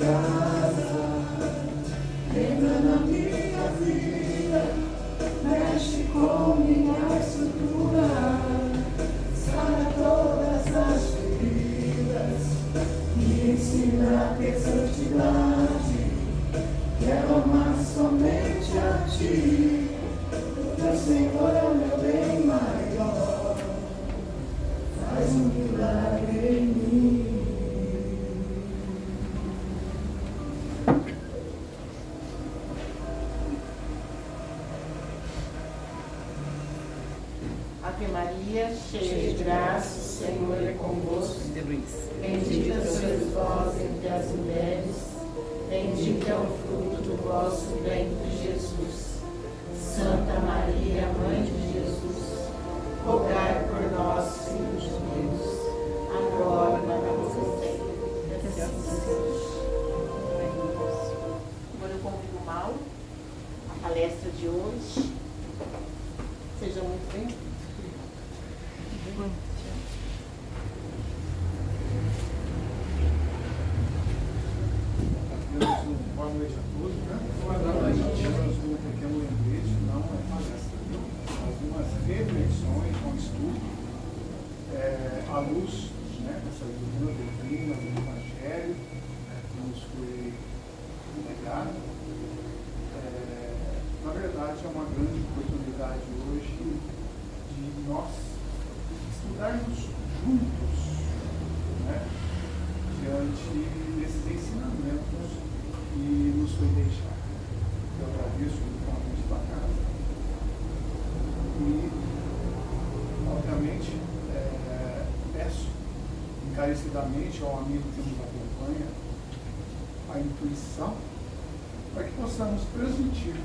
casa. Entra na minha vida, mexe com minha estrutura, sara todas as feridas, me ensina a ter santidade. Quero amar somente a Ti, meu Senhor é o meu bem maior, faz um milagre em mim. Ave Maria, cheia de graça, o Senhor é convosco. Bendita sois vós entre as mulheres, bendito é o fruto do vosso ventre, Jesus. Santa Maria, Mãe de Jesus, rogai por nós, filhos de Deus, agora e na nossa morte. Que assim seja. Agora eu convido o Mauro, a palestra de hoje. Seja muito bem-vindo. Boa noite a todos, né? Boa noite. Temos um pequeno lembrete, não é palestra, algumas reflexões, um estudo à luz, né, dessa doutrina do Evangelho que nos foi legado. Na verdade, é uma grande oportunidade hoje de nós estudarmos juntos, né, diante desses ensinamentos que nos foi deixado. Eu agradeço o convite da casa e, obviamente, peço encarecidamente ao amigo que nos acompanha a intuição para que possamos transmitir,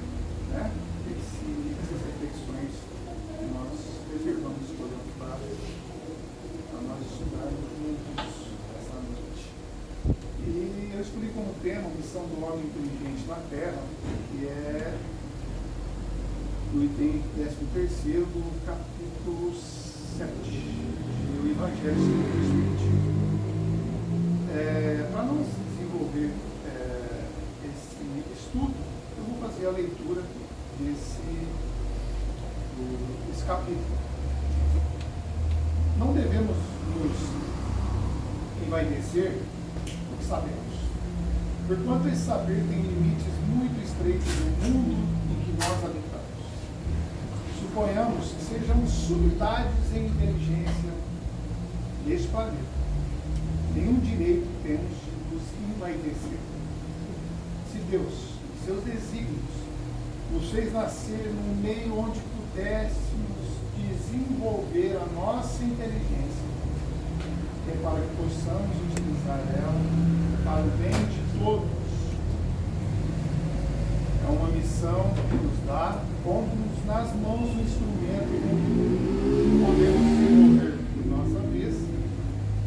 né, essas reflexões que nós reservamos para nós estudarmos juntos essa noite. E eu escolhi como tema a missão do homem inteligente na Terra, que é do item 13º do capítulo 7 do Evangelho segundo o Espiritismo. Para nós desenvolver esse estudo, eu vou fazer a leitura desse capítulo. Não devemos nos envaidecer do que sabemos, porquanto esse saber tem limites muito estreitos no mundo em que nós habitamos. Suponhamos que sejamos subidades em inteligência deste planeta. Nenhum direito temos de nos envaidecer. Se Deus, em seus desígnios, nos fez nascer num meio onde pudéssemos desenvolver a nossa inteligência, é para que possamos utilizar ela para o bem de todos. É uma missão que nos dá, pondo-nos nas mãos do instrumento que podemos desenvolver por nossa vez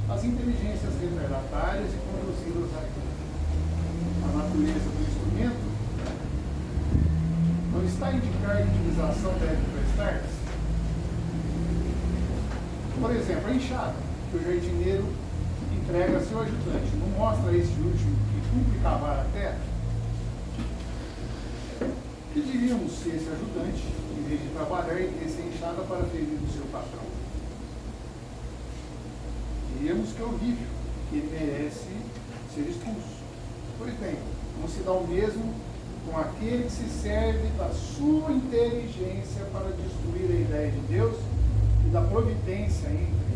as inteligências retardatárias e conduzi-las a natureza do instrumento não está a indicar que a utilização deve prestar-se. Por exemplo, a enxada que o jardineiro entrega a seu ajudante não mostra este último que cumpre cavar a terra? Que diríamos se esse ajudante, em vez de trabalhar, esse enxada para ferir o seu patrão? Diríamos que é horrível, que ele merece ser expulso. Pois bem, não se dá o mesmo com aquele que se serve da sua inteligência para destruir a ideia de Deus e da providência entre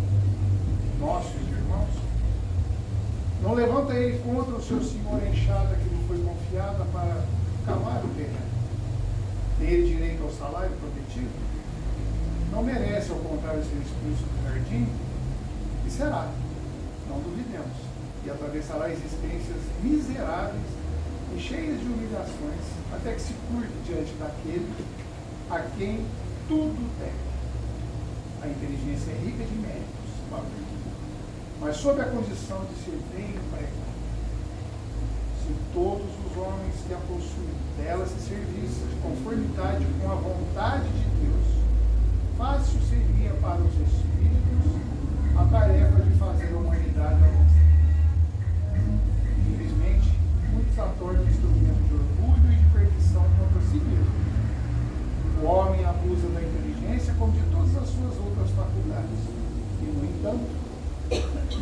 nossos irmãos. Não levanta ele contra o seu senhor a enxada que lhe foi confiada para cavar o terreno. Tem ele direito ao salário prometido? Não merece, ao contrário, ser expulso do jardim? E será, não duvidemos, e atravessará existências miseráveis e cheias de humilhações, até que se curve diante daquele a quem tudo deve. A inteligência é rica de méritos, mas sob a condição de ser bem empregada. Se todos os homens que a possuem dela se servissem de conformidade com a vontade de Deus, fácil seria para os espíritos a tarefa de fazer a humanidade avançar. Infelizmente,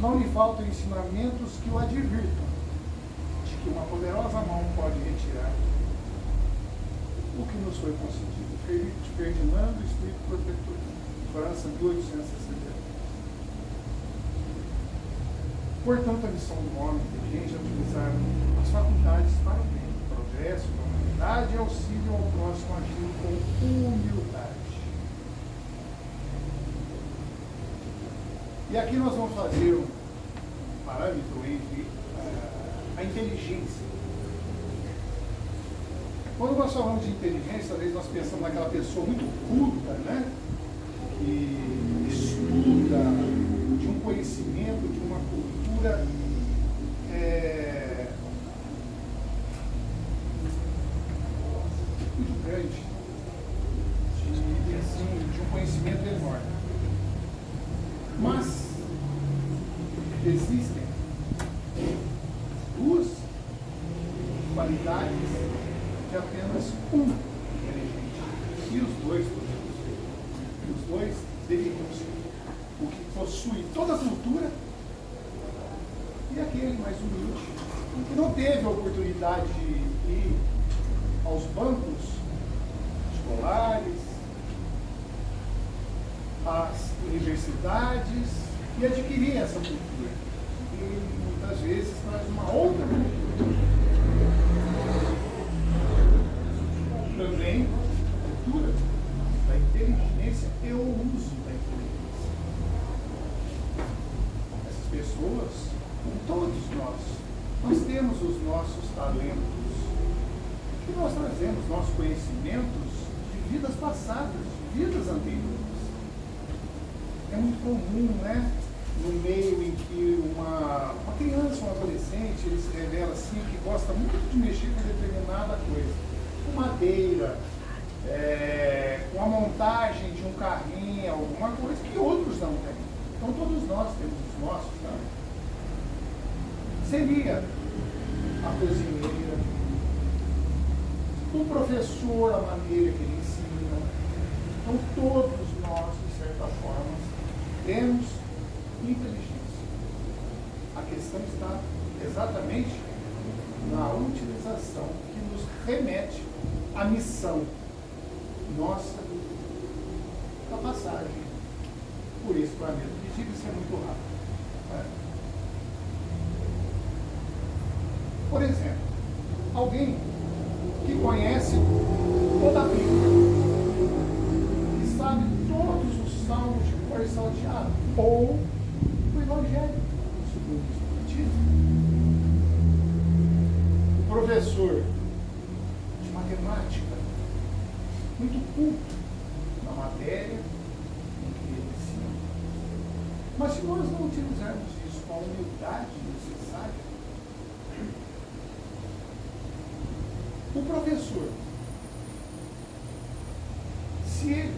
não lhe faltam ensinamentos que o advirtam de que uma poderosa mão pode retirar o que nos foi concedido. Ferdinando, Espírito Protetor, França, 1860. Portanto, a missão do homem inteligente é utilizar as faculdades para o bem, progresso da humanidade e auxílio ao próximo agindo com humildade. E aqui nós vamos fazer um parâmetro entre a inteligência. Quando nós falamos de inteligência, talvez nós pensamos naquela pessoa muito culta, né? Que estuda, de um conhecimento, de uma cultura muito grande, de um conhecimento enorme. Mas existem duas qualidades de apenas um inteligente. E os dois podemos ser. Os dois deveriam ser. O que possui toda a cultura e aquele mais humilde, que não teve a oportunidade de ir aos bancos escolares, às universidades e adquirir essa cultura. E muitas vezes traz uma outra cultura. Também a cultura da inteligência e o uso da inteligência. Essas pessoas, todos nós temos os nossos talentos, que nós trazemos nossos conhecimentos de vidas passadas, de vidas anteriores. É muito comum, né? No meio em que uma criança, um adolescente, ele se revela assim, que gosta muito de mexer com determinada coisa. Com madeira, com a montagem de um carrinho, alguma coisa que outros não têm. Então todos nós temos os nossos, né? Seria a cozinheira, o professor, a maneira que ele ensina. Então todos nós, de certa forma, temos inteligência. A questão está exatamente na utilização que nos remete à missão nossa da passagem por esse planeta. Que diga isso é muito rápido. Né? Por exemplo, alguém que conhece toda a Bíblia, que sabe todos os salmos de cor salteado, ou o Evangelho, segundo o Espiritismo. O professor de matemática, muito culto na matéria em que ele ensina. Mas se nós não utilizarmos isso com a humildade necessária, o professor, se ele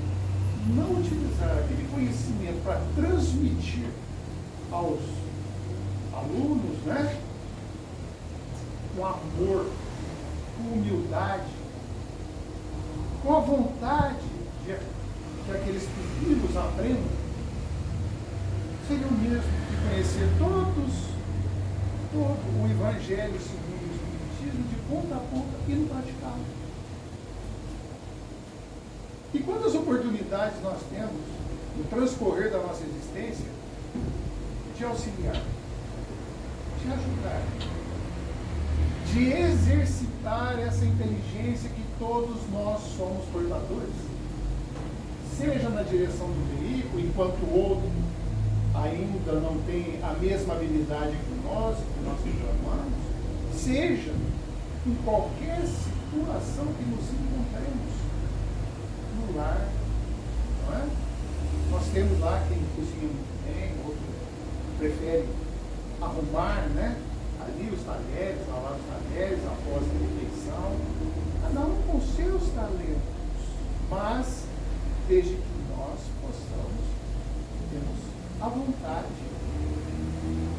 não utilizar aquele conhecimento para transmitir aos alunos, né, com amor, com humildade, com a vontade de que aqueles pequenos aprendam, seria o mesmo de conhecer todo o Evangelho segundo o Espiritismo de ponta a ponta e não praticá-lo. E quantas oportunidades nós temos no transcorrer da nossa existência de auxiliar, de ajudar, de exercitar essa inteligência que todos nós somos portadores, seja na direção do veículo, enquanto o outro ainda não tem a mesma habilidade que nós reclamamos, seja em qualquer situação que nos encontremos no lar, não é? Nós temos lá quem cozinha muito bem, outro prefere arrumar, né? Ali os talheres, lavar os talheres após a refeição, cada um com seus talentos, mas desde que nós possamos, temos a vontade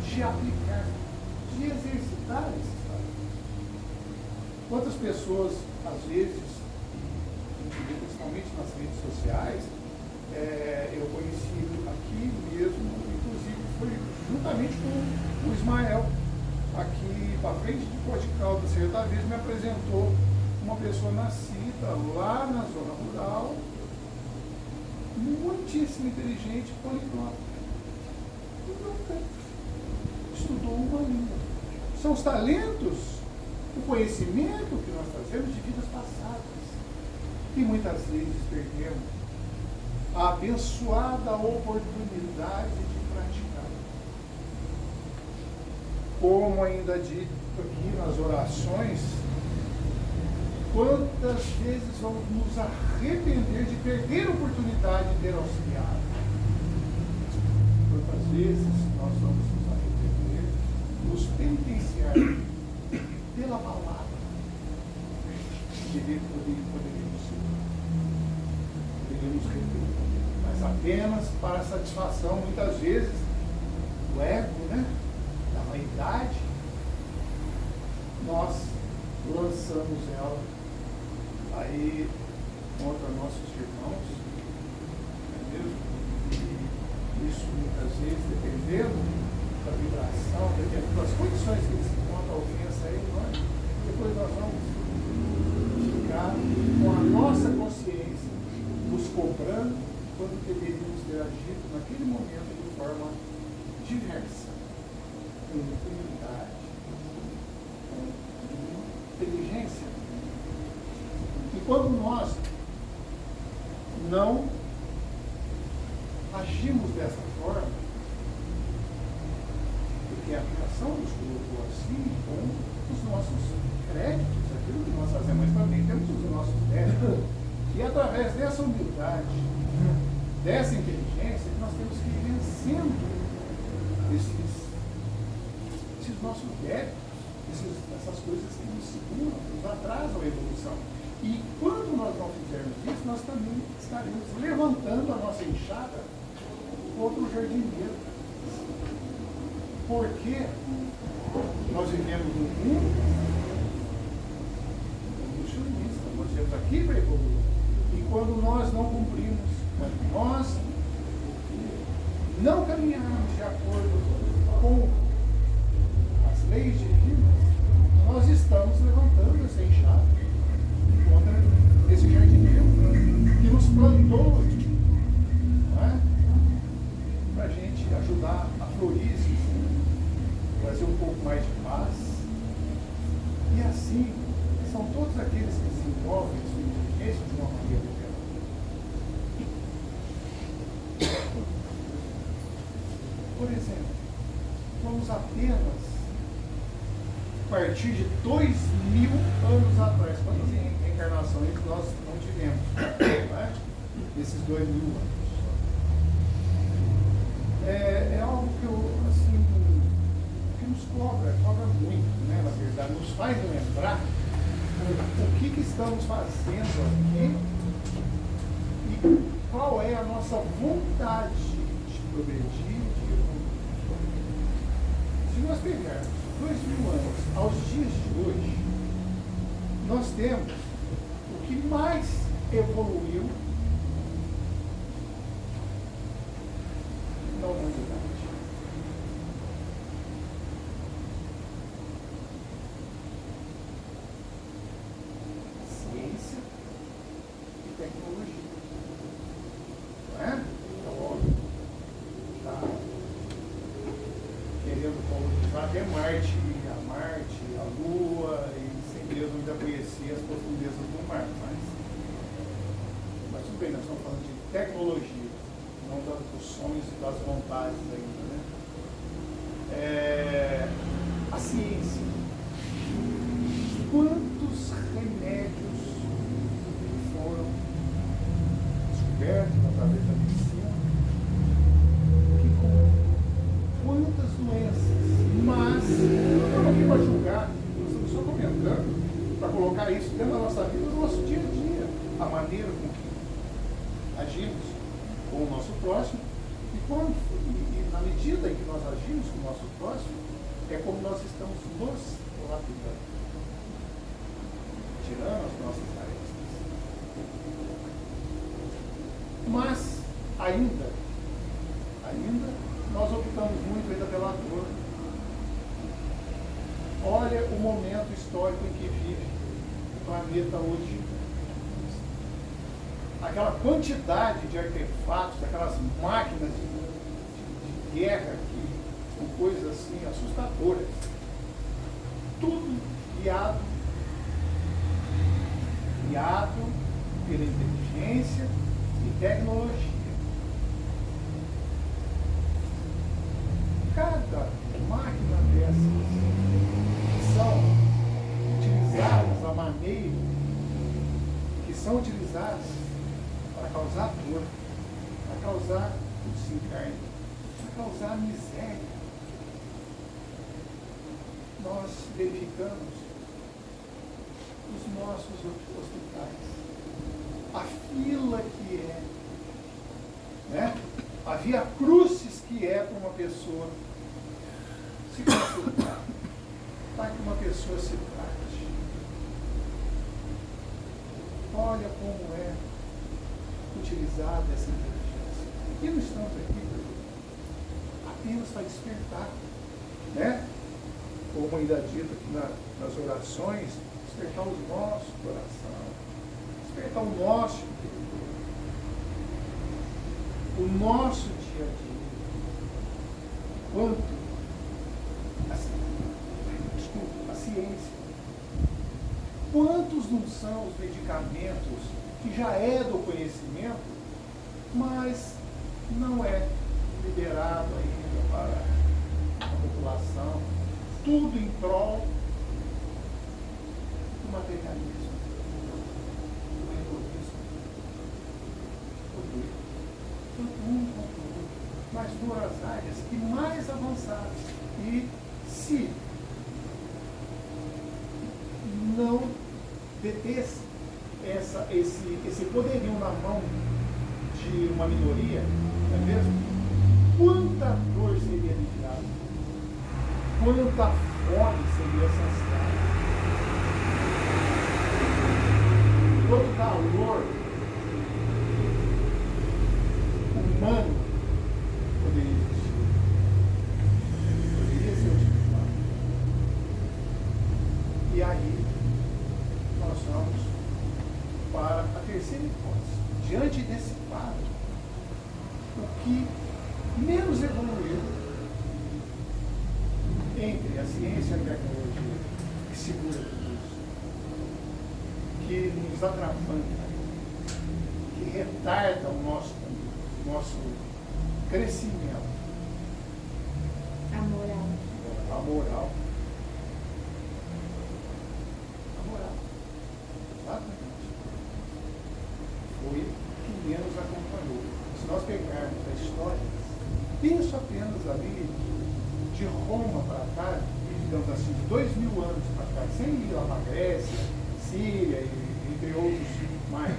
de aplicar, de exercitar esses talentos. Quantas pessoas, às vezes, principalmente nas redes sociais, eu conheci aqui mesmo, inclusive foi juntamente com o Ismael, aqui para frente de Pó de Caldas, certa vez me apresentou uma pessoa nascida lá na zona rural, muitíssimo inteligente, poliglota. Nunca estudou uma língua. São os talentos, o conhecimento que nós trazemos de vidas passadas. E muitas vezes perdemos a abençoada oportunidade de praticar. Como ainda dito aqui nas orações, quantas vezes vamos nos arrepender de perder a oportunidade de ter auxiliado? Quantas vezes nós vamos nos arrepender, nos penitenciar pela palavra que poderíamos ser, poderíamos reter, mas apenas para satisfação, muitas vezes, do ego, né? Da vaidade, nós lançamos ela aí contra nossos irmãos, não é mesmo? E isso muitas vezes, dependendo da vibração, dependendo das condições que eles encontram a ofensa aí, nós, depois nós vamos ficar com a nossa consciência nos cobrando quando deveríamos ter agido naquele momento de forma diversa, com humildade, com inteligência. E quando nós não agimos dessa forma, porque a criação nos colocou assim, com os nossos créditos, aquilo que nós fazemos, mas também temos os nossos débitos. E através dessa humildade, dessa inteligência, nós temos que ir vencendo esses nossos débitos, essas coisas que nos seguram, nos atrasam a evolução. E quando nós não fizermos isso, nós também estaremos levantando a nossa enxada contra o jardineiro. Porque nós vivemos num mundo evolucionista, nós viemos aqui para evoluir. E quando nós não cumprimos, quando nós não caminharmos de acordo com as leis divinas, nós estamos levantando essa enxada contra esse jardineiro que nos plantou, não é? Para a gente ajudar a florir esse mundo, trazer um pouco mais de paz. E assim, são todos aqueles que desenvolvem sua inteligência de uma maneira diferente. Por exemplo, vamos apenas partir de 2.000 anos atrás. Quantas reencarnações nós não tivemos, né? Nesses 2.000 anos? É algo que assim, que nos cobra muito, né? Na verdade, nos faz lembrar o que estamos fazendo aqui e qual é a nossa vontade de progredir. Se nós pegarmos 2.000 anos aos dias de hoje, nós temos o que mais evoluiu na humanidade. Ciência e tecnologia. Não é? Então, óbvio, tá querendo colonizar até Marte, a Lua, e sem Deus ainda conhecer as profundezas do mar. Mas tudo bem, nós estamos falando de tecnologia, não dos sonhos e das vontades ainda, né? A ciência. Quantos remédios foram descobertos através da medicina que curam? Quantas doenças? Mas, não estamos aqui para julgar, nós estamos só comentando, para colocar isso dentro da nossa vida, no nosso dia a dia, a maneira com que agimos com o nosso próximo, e na medida em que nós agimos com o nosso próximo, é como nós estamos nos lapidando, tirando as nossas arestas. Mas, ainda, nós optamos muito momento histórico em que vive o planeta hoje. Aquela quantidade de artefatos, aquelas máquinas de guerra, que são coisas assim assustadoras. Tudo guiado pela inteligência e tecnologia. Cada máquina dessas que são utilizadas, a maneira que são utilizadas para causar dor, para causar desencarne, para causar miséria. Nós verificamos os nossos hospitais, a fila que é, né? A via crucis que é para uma pessoa se consultar, para que uma pessoa se trate. Olha como é utilizada essa inteligência. E não estamos aqui apenas para despertar, né? Como ainda dito aqui nas orações, despertar o nosso coração, despertar o nosso interior, o nosso dia a dia. Quanto a ciência, quantos não são os medicamentos que já é do conhecimento, mas não é liberado ainda para a população, tudo em prol do materialismo, do egoísmo, todo mundo controle, mas duas áreas que mais avançadas. E se não detesse esse poderio na mão de uma minoria, não é mesmo? Quanta dor seria aliviada, quanta fome seria saciada, quanto calor humano poderia existir, poderia ser utilizado. E aí nós vamos para a terceira hipótese. Diante desse quadro, o que menos evoluiu entre a ciência e a tecnologia, que segura tudo isso, que nos atrapalha, que retarda o nosso crescimento. A moral. A moral. Exatamente. Foi que menos acompanhou. Se nós pegarmos a história, penso apenas ali de Roma para cá, digamos assim, de 2000 anos para cá, sem ir lá para a Grécia, Síria e entre outros mais.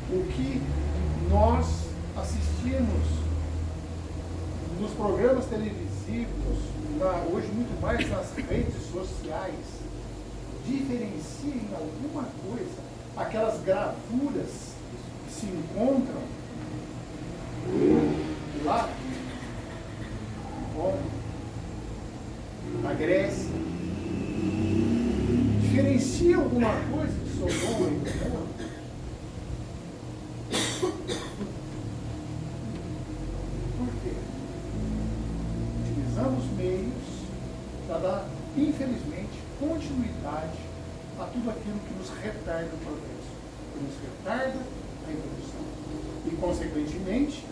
O que nós assistimos nos programas televisivos, hoje muito mais nas redes sociais, diferencia em alguma coisa aquelas gravuras que se encontram lá em Roma, na Grécia, diferencia alguma coisa de Sodoma e Gomorra? Por quê? Utilizamos meios para dar, infelizmente, continuidade a tudo aquilo que nos retarda o progresso, que nos retarda a evolução. E, consequentemente,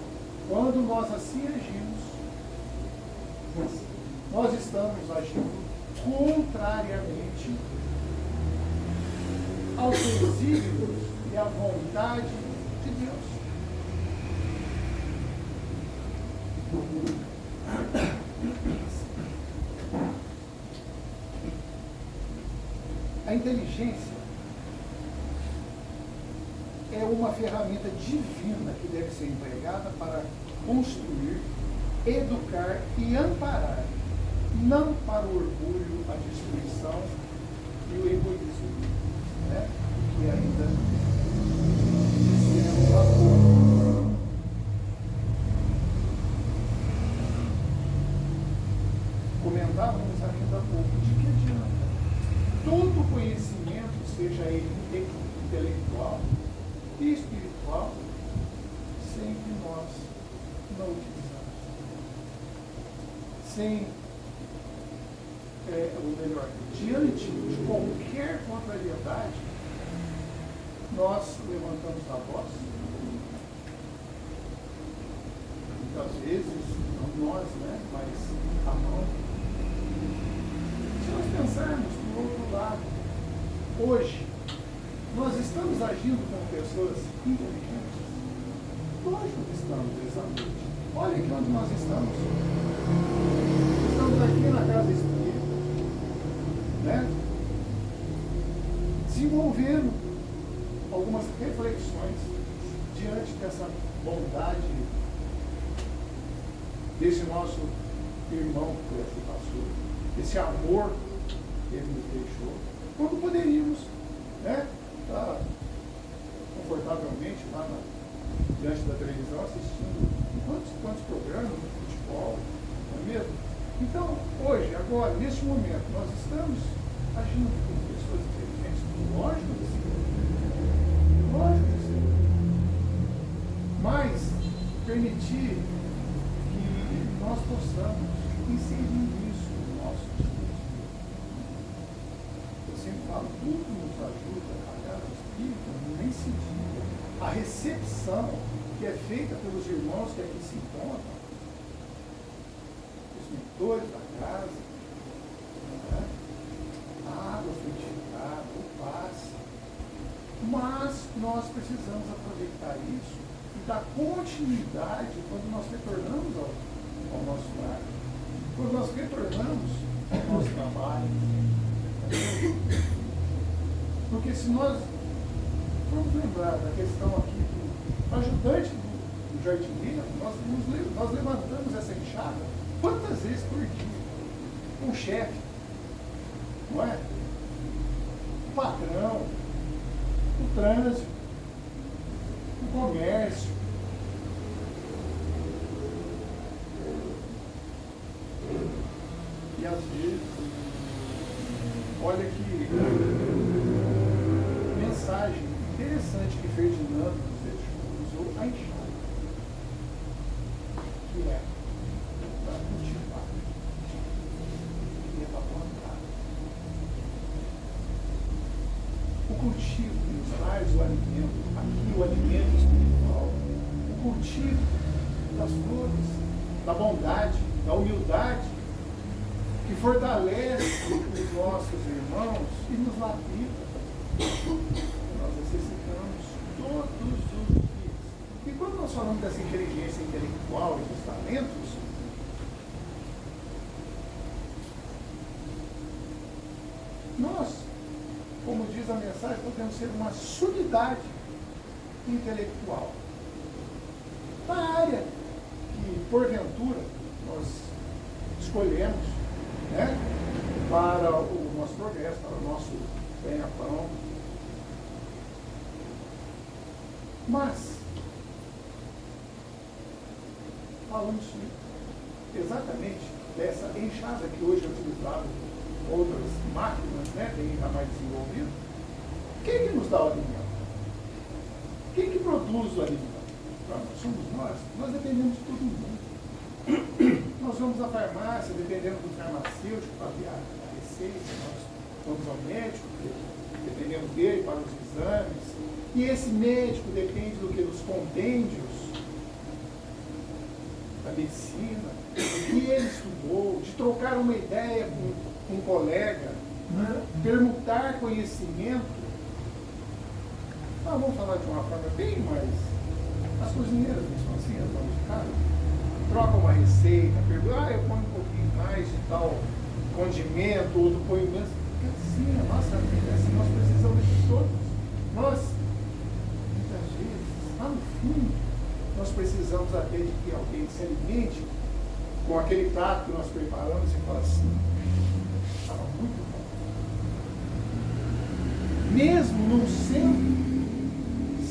quando nós assim agimos, nós estamos agindo contrariamente aos desígnios e à vontade de Deus. A inteligência é uma ferramenta divina que deve ser empregada para construir, educar e amparar, não para o orgulho, a destruição e o egoísmo, né? Que ainda dissemos há pouco. comentávamos ainda há pouco, de que adianta todo conhecimento, seja ele intelectual e espiritual, sem que nós não utilizamos. Sem, ou melhor, diante de qualquer contrariedade, nós levantamos a voz. Muitas vezes, não nós, né, mas a mão. Se nós pensarmos do outro lado, hoje, nós estamos agindo como pessoas inteligentes? Lógico que estamos, exatamente. Olha aqui onde nós estamos. Estamos aqui na casa espírita, né? Desenvolvendo algumas reflexões diante dessa bondade desse nosso irmão que por aqui passou, esse amor que ele nos deixou, quando poderíamos, né, estar confortavelmente lá diante da televisão assistindo quantos programas de futebol, não é mesmo? Então, hoje, agora, neste momento, nós estamos agindo como pessoas inteligentes, lógico que sim. Lógico que sim. Mas permitir que nós possamos inserir isso no nosso discurso. Eu sempre falo, tudo nos ajuda a cada espírito, nem se diga. A recepção que é feita pelos irmãos que aqui se encontram, os mentores da casa, né? A água frutificada, o passe. Mas nós precisamos aproveitar isso e dar continuidade quando nós retornamos ao nosso lar, quando nós retornamos ao nosso trabalho. Porque se nós vamos lembrar da questão aqui do ajudante do jardineiro, nós levantamos essa enxada quantas vezes por dia? Um chefe, não é? O patrão, o trânsito, o comércio. E às vezes, olha que mensagem interessante que Ferdinando nos deixou, usou a enxada, que é para cultivar, e é para plantar. O cultivo que nos traz o alimento, aqui o alimento espiritual, o cultivo das flores, da bondade, da humildade, que fortalece os nossos irmãos e nos lapida. Nós necessitamos todos os dias. E quando nós falamos dessa inteligência intelectual e dos talentos, nós, como diz a mensagem, podemos ser uma sumidade intelectual. Na área que, porventura, nós escolhemos, né, para o nosso progresso, para o nosso ganha-pão. Mas, falando exatamente dessa enxada que hoje é utilizada em outras máquinas, né, bem mais desenvolvidas, quem que nos dá o alimento? Quem que produz o alimento? Somos nós. Nós dependemos de todo mundo. Nós vamos à farmácia, dependendo do farmacêutico para ver a receita, nós vamos ao médico, dependemos dele para os exames, e esse médico depende do que? Dos compêndios da medicina, do que ele estudou, de trocar uma ideia com um colega, né? Permutar conhecimento. Vamos falar de uma forma bem mais... As cozinheiras não são assim, as donas de casa. Troca uma receita, pergunta, eu ponho um pouquinho mais de tal condimento, outro põe menos. Assim, a nossa vida, assim, nós precisamos de todos. Nós, muitas vezes, lá no fundo, nós precisamos até de que alguém se alimente com aquele prato que nós preparamos e fala assim, estava muito bom. Mesmo não sendo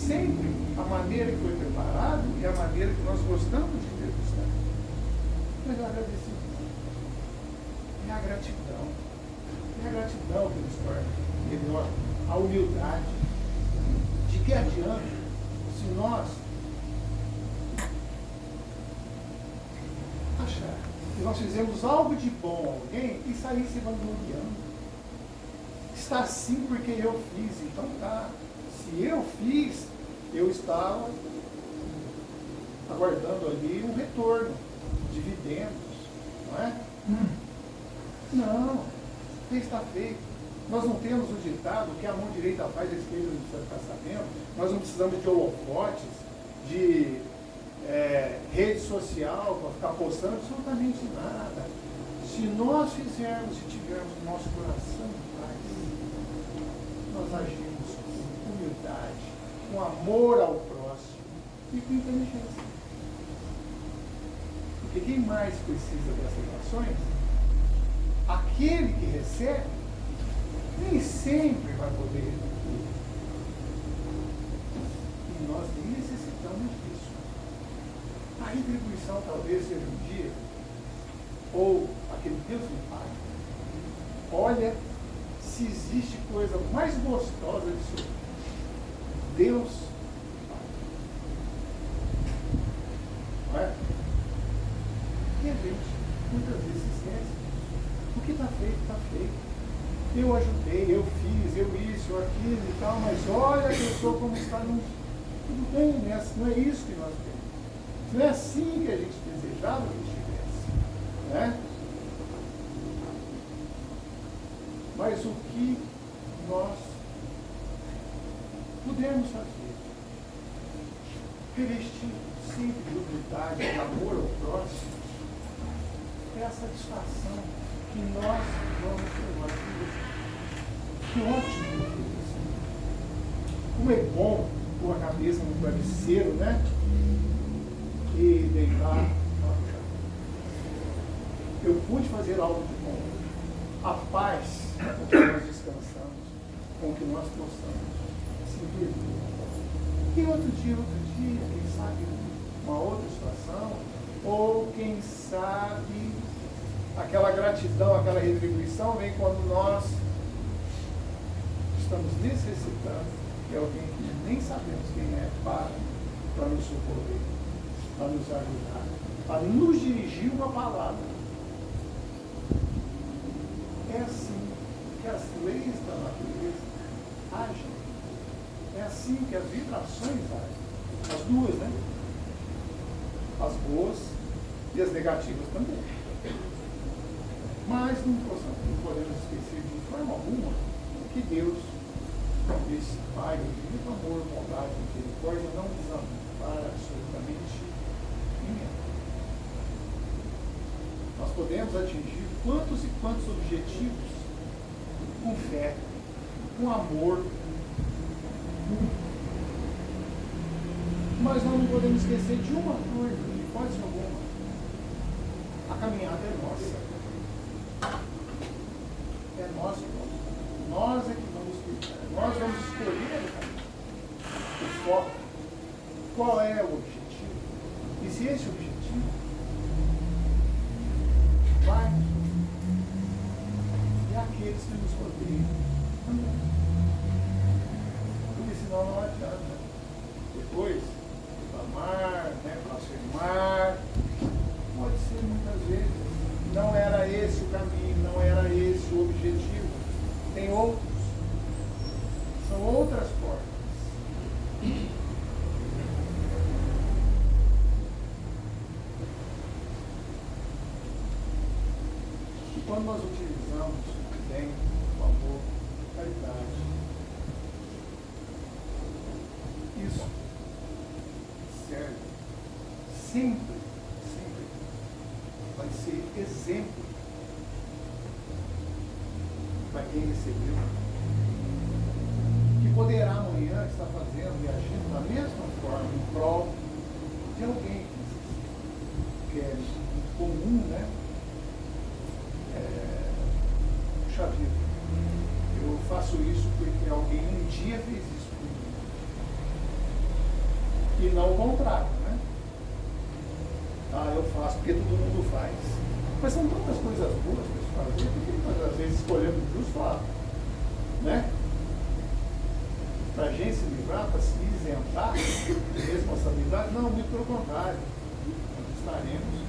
sempre a maneira que foi preparado e a maneira que nós gostamos de degustar. Mas eu agradeci. É a gratidão. É a gratidão que nos torna melhor. A humildade. De que adianta se nós achar que nós fizemos algo de bom a alguém e sair se vangloriando? Está assim porque eu fiz, então tá. Se eu fiz, eu estava aguardando ali um retorno, dividendos, não é? Não, está feito. Nós não temos o ditado que a mão direita faz, a esquerda não precisa ficar sabendo. Nós não precisamos de holofotes, de rede social para ficar postando absolutamente nada. Se nós fizermos e tivermos o nosso coração em paz, nós agimos com humildade, com amor ao próximo e com inteligência. Porque quem mais precisa dessas ações? Aquele que recebe, nem sempre vai poder retribuir. E nós necessitamos disso. A retribuição talvez seja um dia, ou aquele Deus me paga. Olha, se existe coisa mais gostosa disso, Deus paga. Não é? E a gente muitas vezes se esquece. O que está feito, está feito. Eu ajudei, eu fiz, eu isso, eu aquilo e tal, mas olha a pessoa como está no. Tudo bem, né? Não é isso que nós temos. Não é assim que a gente desejava que estivesse. Né? Mas o que nós podemos fazer? Revestir sempre de humildade, de amor ao próximo, é a satisfação que nós vamos levar. Que ótimo! Como é bom pôr a cabeça no travesseiro, né? E deitar. Eu pude fazer algo de bom. A paz com que nós descansamos, com que nós possamos se perdoar. E outro dia, quem sabe uma outra situação, ou quem sabe aquela gratidão, aquela retribuição vem quando nós estamos necessitando de alguém que nem sabemos quem é para nos socorrer, para nos ajudar, para nos dirigir uma palavra. É assim que as leis da natureza agem. É assim que as vibrações agem. As duas, né? As boas e as negativas também. Mas não podemos esquecer de forma alguma que Deus, esse Pai, infinito amor, bondade, misericórdia, não desampara absolutamente ninguém. Nós podemos atingir quantos e quantos objetivos com fé, com amor. Mas nós não podemos esquecer de uma coisa, de hipótese alguma. A caminhada é nossa. É nosso. Nós é que vamos cuidar. Nós vamos escolher o caminho. O foco. Qual é o objetivo? E se esse objetivo vai e aqueles que nos rodeiam também. Porque senão não adianta. Depois, reclamar, blasfemar, pode ser muitas vezes. Não era esse o caminho, não era esse o objetivo. Tem outros. São outras formas. E quando nós utilizamos o bem, o amor, a caridade, isso serve sempre vai ser exemplo para quem recebeu, que poderá amanhã estar fazendo e agindo da mesma forma em prol de alguém que é comum, né? Puxa vida, eu faço isso porque alguém um dia fez isso comigo. E não o contrário, né? Ah, eu faço porque todo mundo faz. Mas são tantas coisas boas para se fazer, por que nós às vezes escolhemos justo lá, né? Para a gente se livrar, para se isentar de responsabilidade? Não, muito pelo contrário. Nós estaremos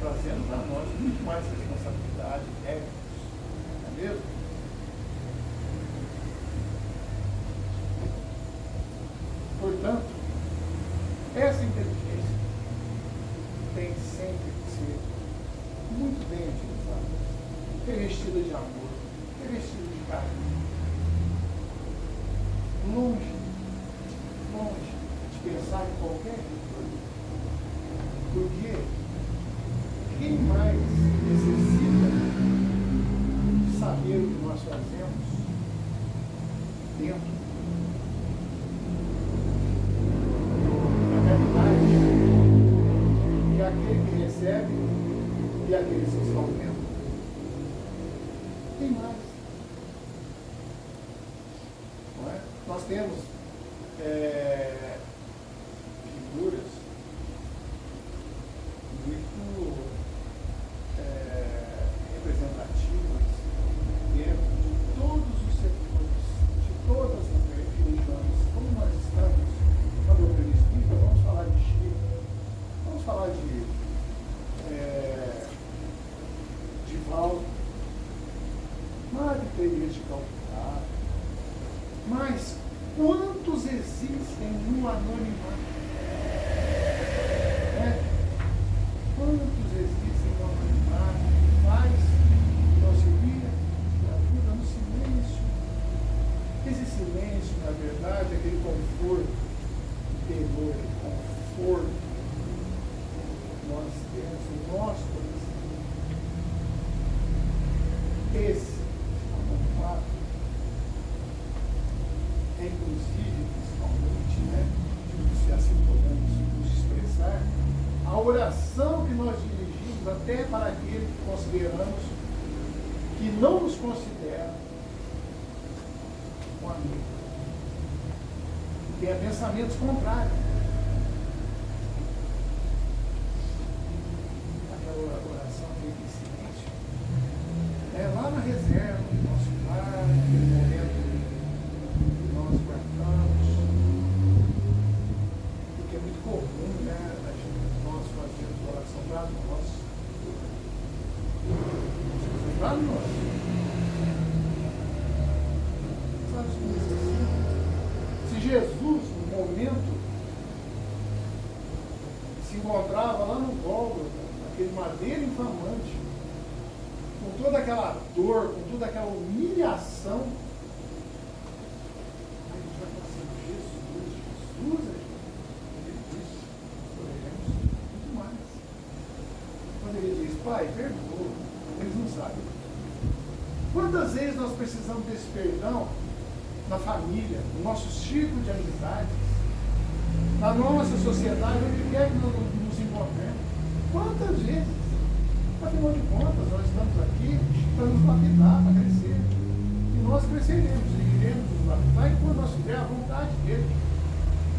trazendo para nós muito mais responsabilidade, méritos, não é mesmo? Portanto, essa inteligência tem sempre que ser muito bem utilizada, revestida de amor, revestida de carinho, longe de pensar em qualquer coisa, porque quem mais necessita de saber o que nós fazemos dentro e aquele que recebe e aqueles que estão vendo. Tem mais. Não é? Nós temos figuras muito representativas dentro de todos os setores, de todas as religiões. Como nós estamos na doutrina espírita, vamos falar de Chico, vamos falar de Valdo, Madre Teresa de Calcutá, mas quantos existem no anonimato? Quantos existem no anonimato? Faz que auxilia, que ajuda no silêncio. Esse silêncio, na verdade, é aquele conforto interior, conforto que nós temos no nosso coração. Esse anonimato é, inclusive, principalmente, se assim podemos nos expressar, a oração que nós dirigimos até para aquele que consideramos que não nos considera um amigo. Tem pensamentos contrários. Aquela oração feita em silêncio. Lá na reserva do nosso lar, naquele momento que nós guardamos. Porque é muito comum, né, nós fazermos oração para nós. Para nós. Faz coisas assim. Se Jesus, no momento, se encontrava lá no Gólgota, naquele madeiro infamante, com toda aquela dor, com toda aquela humilhação, a gente vai falar assim, Jesus, ele disse, oraremos muito mais. Quando ele diz, Pai, perdoa, eles não sabem. Quantas vezes nós precisamos desse perdão na família, no nosso círculo de amizades, na nossa sociedade, onde quer que nós nos encontremos? Quantas vezes? Afinal de contas, nós estamos aqui para nos lapidar, para crescer. E nós cresceremos e iremos nos lapidar enquanto nós tivermos a vontade dele.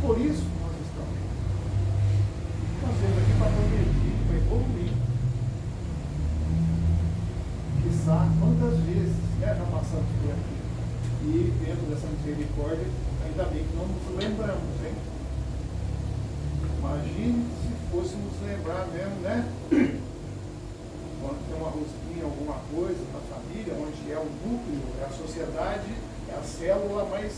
Por isso nós estamos. Nós estamos aqui para progredir, para evoluir. Quizá quantas vezes já passamos por aqui. E dentro dessa misericórdia, ainda bem que não nos lembramos, hein? Imagine se fôssemos lembrar mesmo, né? Quando tem uma rosquinha, alguma coisa na família, onde é o núcleo, é a sociedade, é a célula mais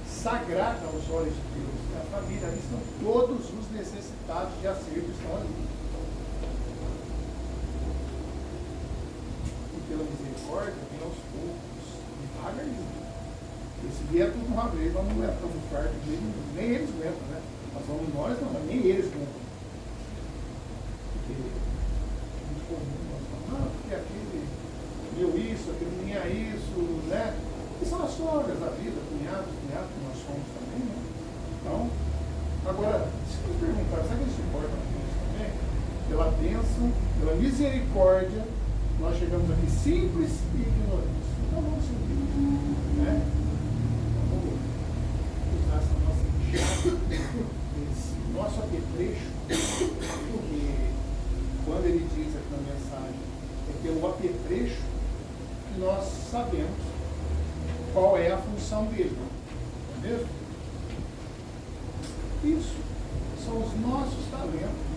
sagrada aos olhos de Deus. É a família, ali estão todos os necessitados de acerto, estão ali. E pela misericórdia, vem aos poucos, devagarzinho. Porque se vier tudo uma vez, nós não aguentamos o fardo dele, nem eles aguentam, né? Nós vamos nós, não, mas nem eles aguentam. Porque é muito comum nós falamos, não, porque aquele viu isso, aquele tinha isso, né? E são as sogras da vida, cunhados, que nós somos também, né? Então, agora, se eu perguntar, sabe que isso importa com isso também? Pela bênção, pela misericórdia, nós chegamos aqui simples e ignorantes. Então vamos seguir, né? Usar essa nossa enxada, esse nosso apetrecho, que quando ele diz aqui na mensagem, é pelo apetrecho que nós sabemos qual é a função dele. Não é mesmo? Isso são os nossos talentos,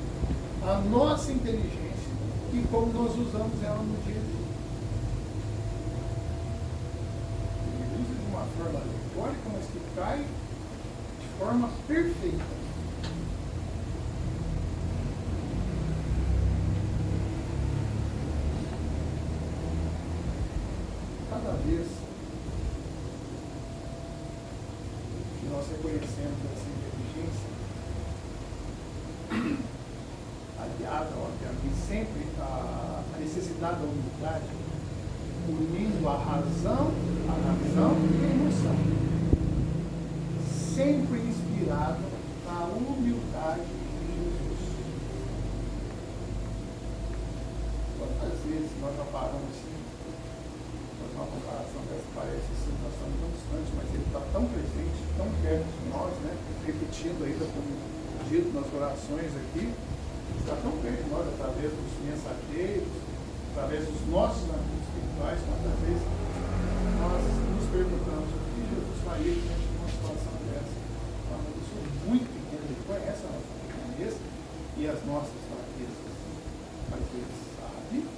a nossa inteligência e como nós usamos ela no dia a dia. Ele usa de uma forma alegórica, mas que cai de forma perfeita. Cada vez que nós reconhecemos essa inteligência, aliada, obviamente, sempre a necessidade da humildade, unindo a razão e a emoção, sempre inspirado na humildade de Jesus. Quantas vezes nós já paramos assim, fazer uma comparação dessa, parece assim, nós estamos tão distantes, mas ele está tão presente, tão perto de nós, né? Repetindo ainda como dito nas orações aqui, está tão perto de nós através dos mensageiros, através dos nossos amigos espirituais. Quantas vezes nós nos perguntamos o que Jesus faria diante de uma situação dessa? Eu sou muito pequeno, ele conhece a nossa pequenez e as nossas fraquezas, mas ele sabe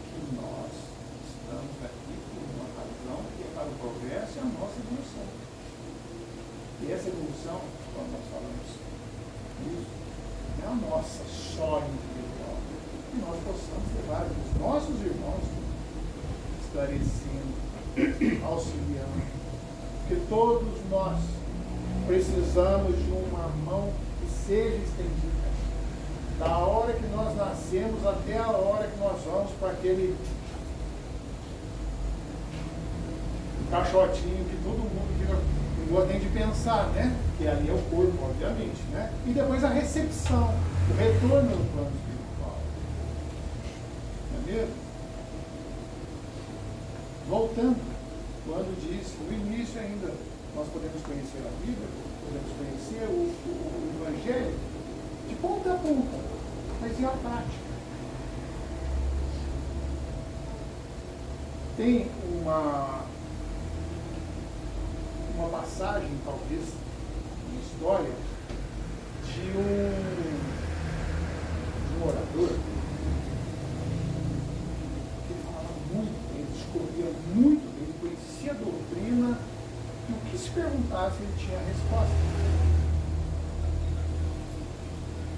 que nós estamos aqui por uma razão que é para o progresso e a nossa evolução. E essa evolução, quando nós falamos isso, não é a nossa só individual, que nós possamos levar os nossos irmãos esclarecendo, auxiliando, porque todos nós precisamos de uma mão que seja estendida, da hora que nós nascemos até a hora que nós vamos para aquele caixotinho que todo mundo fica, não gosta nem de pensar, né? Que ali é o corpo, obviamente, né? E depois a recepção, o retorno no plano espiritual. Não é mesmo? Voltando, quando diz, no início ainda, nós podemos conhecer a Bíblia, podemos conhecer o Evangelho, de ponta a ponta, mas e a prática? Tem uma passagem, talvez, de história de um orador que falava muito bem, discorria muito bem, conhecia a doutrina e o que se perguntasse ele tinha a resposta.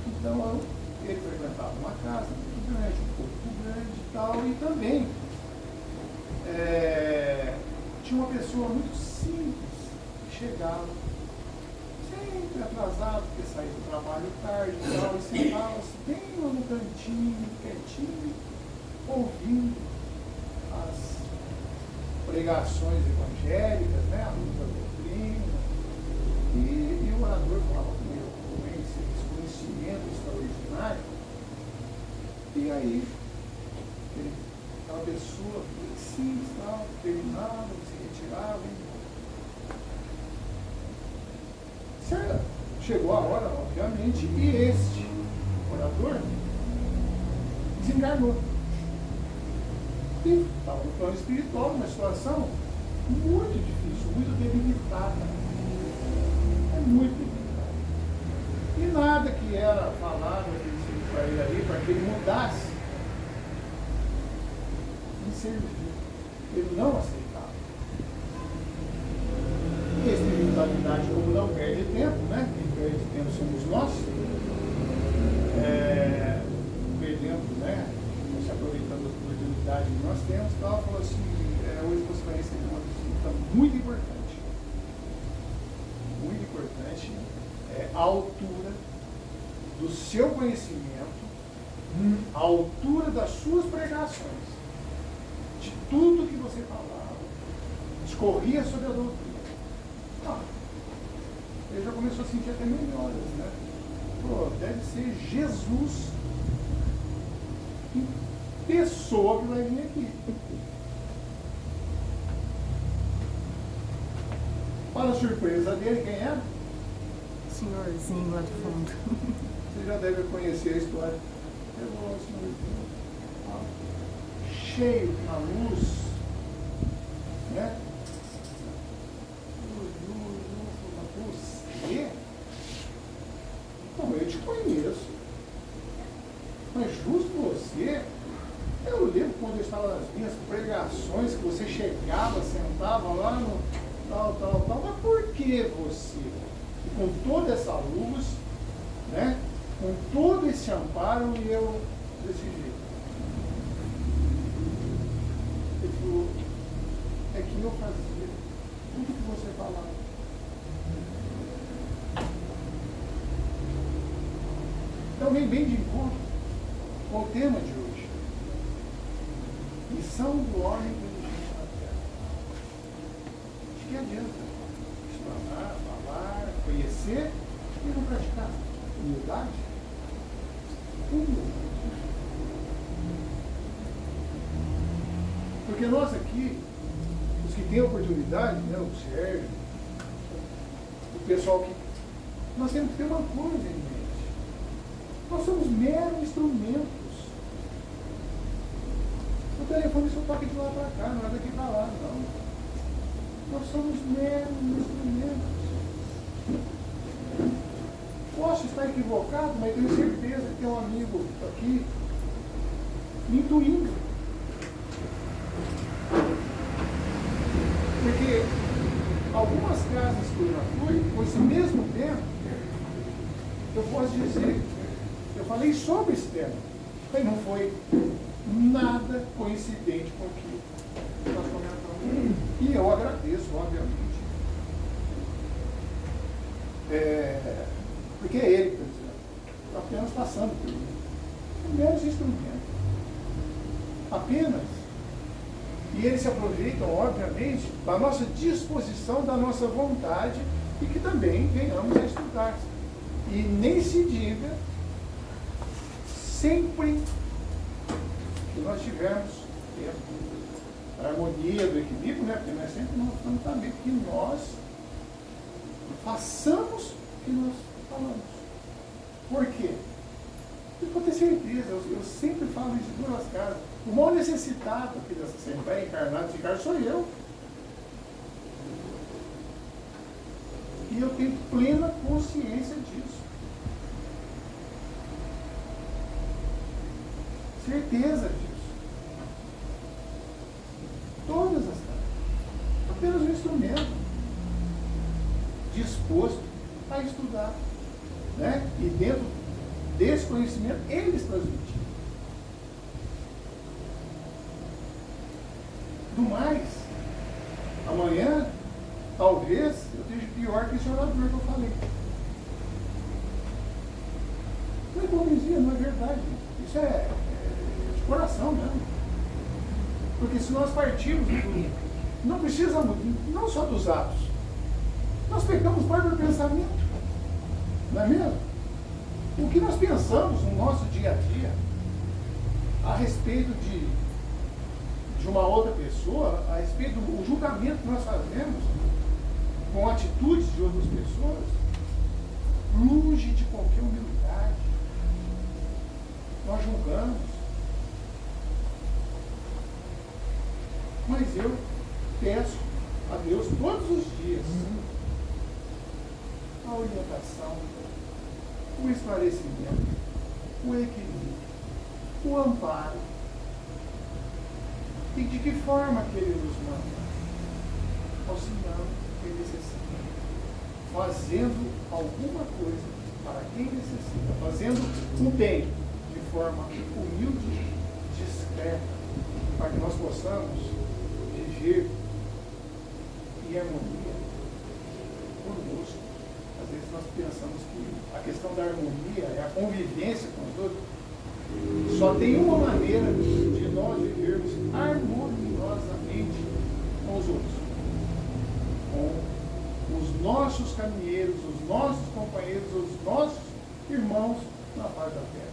Então ele frequentava uma casa muito grande, um corpo grande e tal, e também tinha uma pessoa muito simples que chegava sempre atrasado, porque saía do trabalho tarde e tal, e sentava-se bem lá no cantinho, quietinho, ouvindo as pregações evangélicas, né, a luz da doutrina, e o orador falava com esse conhecimento extraordinário, e aí aquela pessoa simples, tal, terminava, se retirava, chegou a hora, obviamente, e este orador desencarnou. E estava no plano espiritual, numa situação muito difícil, muito debilitada. É muito debilitada. E nada que era falado para ele ali, para que ele mudasse, não servia. Ele não aceitava. E a espiritualidade, como não perde tempo, né? Quem perde tempo somos nós. Perdendo, né? Se aproveitando da oportunidade que nós temos, ela falou assim, hoje você vai receber uma visita muito importante. Muito importante, a altura do seu conhecimento, a altura das suas pregações, de tudo que você falava, discorria sobre a doutrina. Ele já começou a sentir até melhoras, né? Pô, deve ser Jesus em pessoa que vai vir aqui. Para a surpresa dele, quem era? Senhorzinho lá do fundo. Você já deve conhecer a história. cheio na luz, né? Você? Não, eu te conheço. Mas justo você, eu lembro quando eu estava nas minhas pregações, que você chegava, sentava lá no tal, mas por que você? E com toda essa luz, né? Com todo esse amparo, e eu desse jeito. Ele falou, é que eu fazia tudo que você falava. Então vem bem de encontro com o tema de hoje. Missão do homem inteligente na Terra. De que adianta explanar, falar, conhecer e não praticar? Humildade? Humildade. Porque nós aqui, os que têm oportunidade, né, o Sérgio, o pessoal que... Nós temos que ter uma coisa em mente. Nós somos meros instrumentos. O telefone só toca de lá para cá, não é daqui para lá, não. Nós somos meros instrumentos. Posso estar equivocado, mas tenho certeza que tem um amigo aqui me intuindo. Porque algumas casas que eu já fui, com esse mesmo tema, eu posso dizer, eu falei sobre esse tema, mas não foi nada coincidente com aquilo que nós comentamos. E eu agradeço, obviamente. Porque é ele, por exemplo, apenas passando por mim. Meros instrumentos. Apenas. E eles se aproveitam, obviamente, da nossa disposição, da nossa vontade, e que também venhamos a estudar. E nem se diga, sempre que nós tivermos a harmonia do equilíbrio, né? Porque nós sempre nós também que nós façamos o que nós falamos. Por quê? Eu vou ter certeza, eu sempre falo isso em duas casas. O maior necessitado aqui dessa Assembleia encarnado de carne sou eu. E eu tenho plena consciência disso. Certeza disso. Todas as casas. Apenas um instrumento disposto a estudar. Né? E dentro desse conhecimento, eles transmitiram. Do mais, amanhã, talvez, eu esteja pior que esse orador que eu falei. Não é hipocrisia, não é verdade. Isso é de coração mesmo. Porque se nós partirmos não precisa, não só dos atos, nós pegamos parte do pensamento. Não é mesmo? O que nós pensamos no nosso dia a dia a respeito de uma outra pessoa, a respeito do julgamento que nós fazemos com atitudes de outras pessoas, longe de qualquer humildade. Nós julgamos. Mas eu peço a Deus todos os dias a orientação, o esclarecimento, o equilíbrio, o amparo. E de que forma que Ele nos manda? Auxiliando quem necessita, fazendo alguma coisa para quem necessita, fazendo o bem de forma humilde, discreta, para que nós possamos viver em harmonia conosco. Às vezes nós pensamos que a questão da harmonia é a convivência com os outros. Só tem uma maneira de nós vivermos harmoniosamente com os outros. Com os nossos caminheiros, os nossos companheiros, os nossos irmãos na face da terra.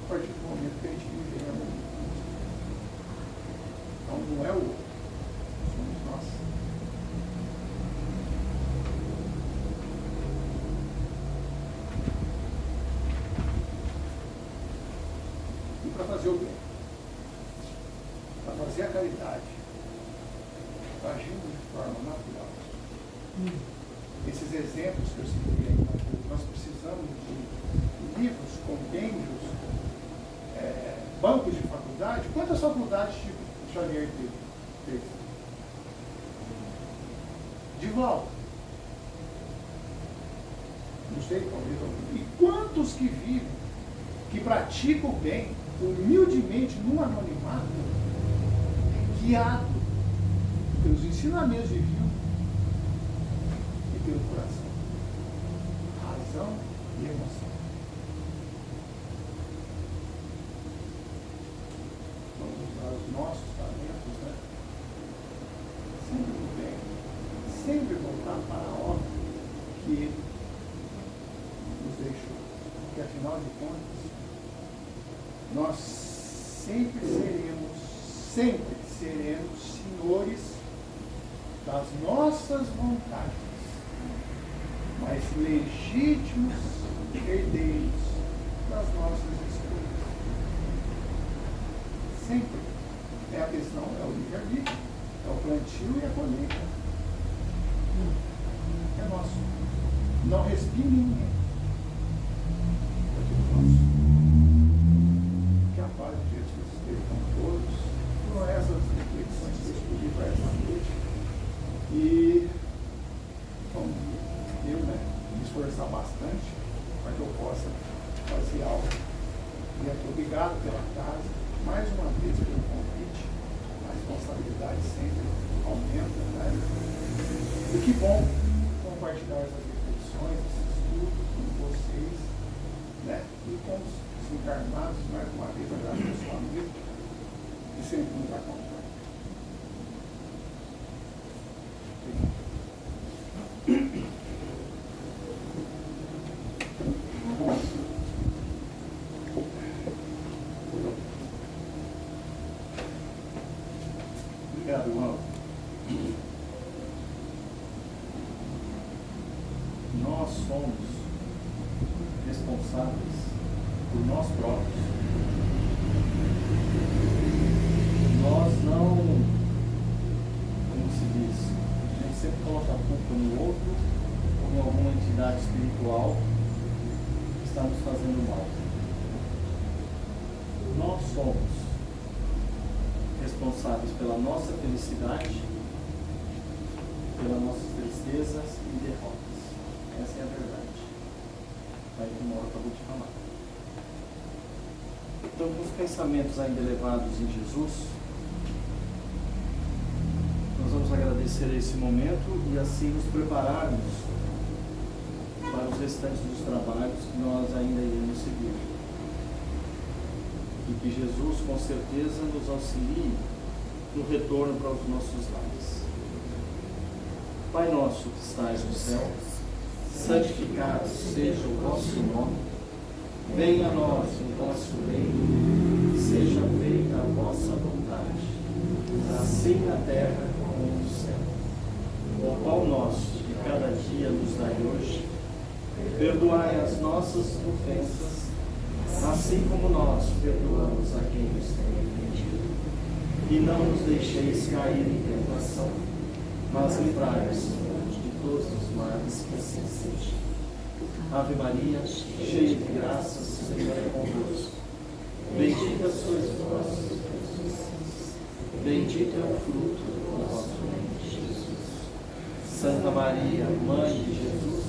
A partir do momento que a gente vive em harmonia. Então não é o outro, somos nós. fazer o bem, para fazer a caridade, está agindo de forma natural. Esses exemplos que eu citei aí, nós precisamos de livros, compêndios, bancos de faculdade. Quantas faculdades Chico Xavier teve? De volta. Não sei, talvez algum. E quantos que vivem, que praticam o bem, humildemente, num anonimato, guiado pelos ensinamentos divinos e pelo coração, razão e emoção. Vamos usar os nossos talentos, né? Sempre do bem, sempre voltar para a obra que Ele nos deixou. Porque afinal de contas, nós sempre seremos senhores das nossas vontades, mas legítimos herdeiros das nossas escolhas. Sempre. É a questão, é o livre-arbítrio, é o plantio e a colheita. É nosso. Não respingue ninguém. É tudo nosso. Que a paz de Jesus esteja com todos. Foram essas reflexões que eu escolhi para essa noite. E vamos eu, me esforçar bastante para que eu possa fazer algo. E aqui, obrigado pela casa, mais uma vez pelo convite. A responsabilidade sempre aumenta, né? E que bom compartilhar essas reflexões, esses estudos com vocês, né? E com os encarnados, mais uma vez, agradeço ao amigo e sempre nos acompanha. Obrigado, irmão. Nós somos responsáveis por nós próprios. Nós não, como se diz, a gente sempre coloca a culpa no outro ou em alguma entidade espiritual que está nos fazendo mal. Nós somos responsáveis pela nossa felicidade, pelas nossas tristezas e derrotas. Essa é a verdade. Aí o Mauro acabou de falar. Então, com os pensamentos ainda elevados em Jesus, nós vamos agradecer esse momento e assim nos prepararmos para os restantes dos trabalhos que nós ainda iremos seguir. E que Jesus, com certeza, nos auxilie no retorno para os nossos lares. Pai nosso que estais no céu, santificado seja o vosso nome, venha a nós o vosso reino, seja feita a vossa vontade, assim na terra como no céu. O pão nosso de cada dia nos dai hoje, perdoai as nossas ofensas, assim como nós perdoamos a quem nos tem ofendido. E não nos deixeis cair em tentação, mas livrai-nos de todos os males, que assim seja. Ave Maria, cheia de graça, o Senhor é convosco. Bendita sois vós, bendito é o fruto do vosso ventre, Jesus. Santa Maria, Mãe de Jesus,